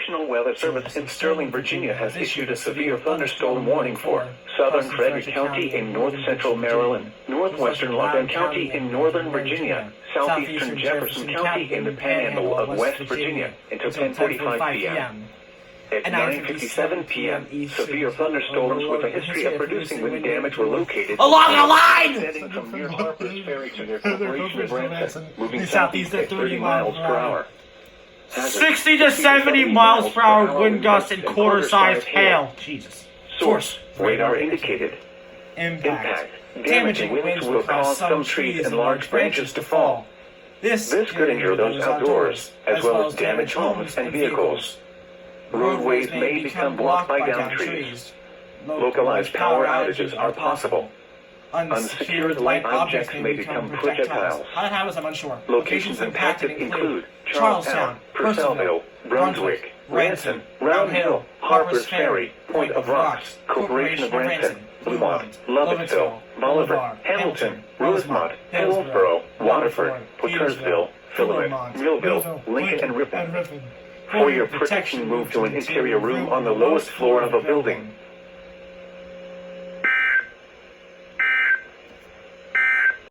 National Weather Service in Sterling, Virginia has issued a severe thunderstorm warning for southern Frederick County in north-central Maryland, northwestern Loudoun County in northern Virginia, southeastern Jefferson County in the panhandle of West Virginia until 10:45 p.m. At 9:57 p.m., severe thunderstorms with a history of producing wind damage were located along the line! heading from near Harper's Ferry to near Corporation of Branson, moving southeast at 30 miles per hour. 60 to 70 miles per hour wind gusts and quarter-sized hail. Jesus. Source: radar indicated. Impact. Damaging winds will cause some trees and large branches to fall. This could injure those outdoors, as well as damage homes and vehicles. Roadways may become blocked by downed trees. Localized power outages are possible. Unsecured light objects may become projectiles. How that happens, I'm unsure. Locations impacted include Charlestown, Purcellville, Brunswick, Ranson, Round Hill, Harper's Ferry, Point of Rocks, Corporation of Branson, Bluemont, Lovettsville, Bolivar, Hamilton, Rosemont, Hillsborough, Waterford, Portersville, Philemon, Millville, Lincoln, and Ripon. For your protection, move to an interior room on the lowest floor of a building.